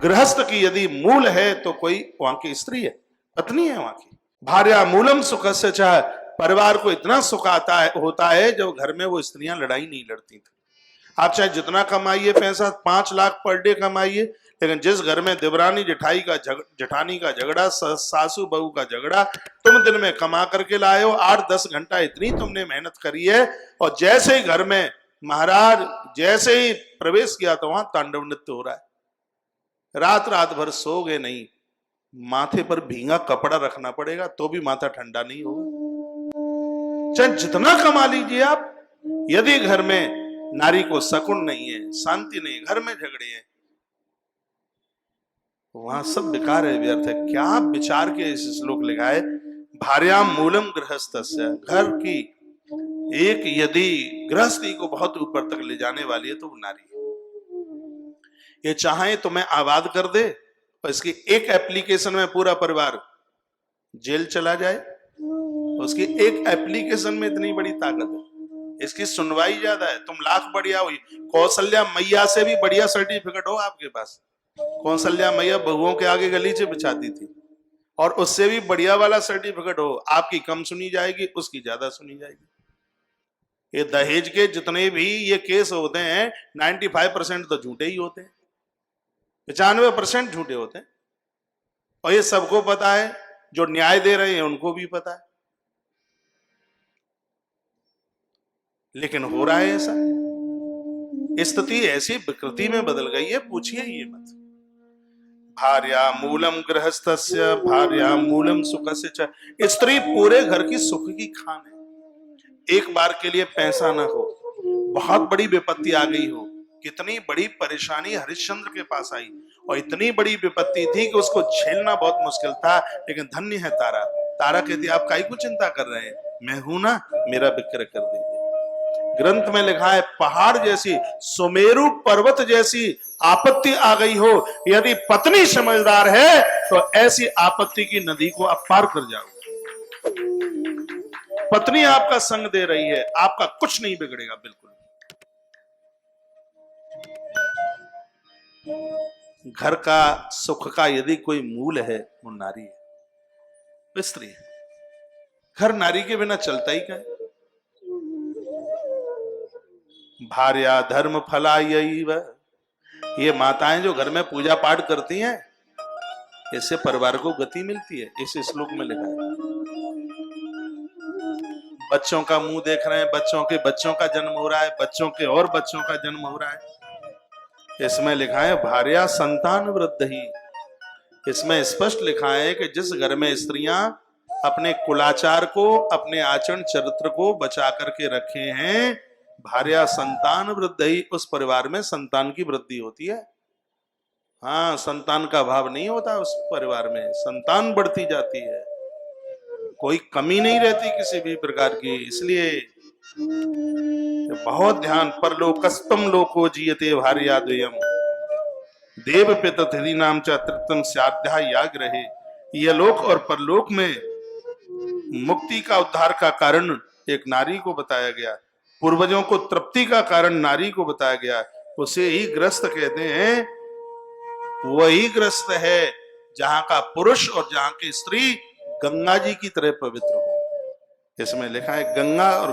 गृहस्थ की यदि मूल है तो कोई वहां की स्त्री है, पत्नी है वहां की। भार्या मूलम सुखस्य च, परिवार को इतना सुख आता है होता है जब घर में वो स्त्रियां लड़ाई नहीं लड़ती थी। आप चाहे जितना कमाइए पैसा, 5 लाख पर डे कमाइए, लेकिन जिस घर में देवरानी जेठानी का झगड़ा, सासू बहू का झगड़ा, तुम दिन में कमा करके लाए हो, 8-10 घंटा इतनी तुमने मेहनत करी है, और जैसे ही घर में महाराज जैसे ही प्रवेश किया तो वहां तांडव नृत्य हो रहा है। रात भर सोगे नहीं, माथे पर भींगा कपड़ा रखना पड़ेगा तो भी माथा ठंडा नहीं होगा। चाहे जितना कमा लीजिए आप, यदि घर में नारी को सकून नहीं है, शांति नहीं, घर में झगड़े हैं, वहां सब बेकार है, व्यर्थ है। क्या विचार के इस श्लोक लिखा है, भार्याम मूलम गृहस्थस्य, घर की एक यदि गृहस्थी को बहुत ऊपर तक ले जाने वाली है तो वो नारी है। ये चाहे तो मैं आबाद कर दे और इसकी एक एप्लीकेशन में पूरा परिवार जेल चला जाए, उसकी एक एप्लीकेशन में इतनी बड़ी ताकत है, इसकी सुनवाई ज्यादा है। तुम लाख बढ़िया हुई, कौशल्या मैया से भी बढ़िया सर्टिफिकेट हो आपके पास, कौशल्या मैया बहुओं के आगे गलीचे बिछाती थी, और उससे भी बढ़िया वाला सर्टिफिकेट हो, आपकी कम सुनी जाएगी, उसकी ज्यादा सुनी जाएगी। ये दहेज के जितने भी ये केस होते हैं 95% तो झूठे ही होते हैं, 95% झूठे होते हैं, और ये सबको पता है, जो न्याय दे रहे हैं उनको भी पता है, लेकिन हो रहा है ऐसा। स्थिति ऐसी विकृति में बदल गई है, पूछिए ये मत। भार्या मूलम गृहस्थस्य भार्या मूलम सुखस्य च, स्त्री पूरे घर की सुख की खान है। एक बार के लिए पैसा ना हो, बहुत बड़ी विपत्ति आ गई हो, कितनी बड़ी परेशानी हरिश्चंद्र के पास आई, और इतनी बड़ी विपत्ति थी कि उसको झेलना बहुत मुश्किल था, लेकिन धन्य है तारा। तारा कहती आप काहे को चिंता कर रहे हैं, मैं हूं ना, मेरा विक्रय कर दीजिए। ग्रंथ में लिखा है, पहाड़ जैसी, सुमेरु पर्वत जैसी आपत्ति आ गई हो, यदि पत्नी समझदार है तो ऐसी आपत्ति की नदी को आप पार कर जाओ। पत्नी आपका संग दे रही है, आपका कुछ नहीं बिगड़ेगा, बिल्कुल। घर का सुख का यदि कोई मूल है वो नारी है, स्त्री है। घर नारी के बिना चलता ही क्या है। भार्या धर्म फलायैव, ये माताएं जो घर में पूजा पाठ करती हैं, इससे परिवार को गति मिलती है, इस श्लोक में लिखा है। बच्चों का मुंह देख रहे हैं, बच्चों का जन्म हो रहा है, बच्चों के और बच्चों का जन्म हो रहा है, इसमें लिखा है भार्या संतान वृद्धि। इसमें स्पष्ट लिखा है कि जिस घर में स्त्रियां अपने कुलाचार को, अपने आचरण चरित्र को बचा करके रखे हैं, भार्या संतान वृद्धि, उस परिवार में संतान की वृद्धि होती है। हाँ, संतान का अभाव नहीं होता उस परिवार में, संतान बढ़ती जाती है, कोई कमी नहीं रहती किसी भी प्रकार की। इसलिए बहुत ध्यान, परलोकस्तम लोको जीयते भार्याद्वयम् देव पितृ नाम च तृप्तम स्याद्या याग रहे। यह लोक और परलोक में मुक्ति का, उद्धार का कारण एक नारी को बताया गया, पूर्वजों को तृप्ति का कारण नारी को बताया गया। उसे ही ग्रस्त कहते हैं, वही ग्रस्त है जहां का पुरुष और जहां की स्त्री गंगा जी की तरह पवित्र हो। इसमें लिखा है गंगा और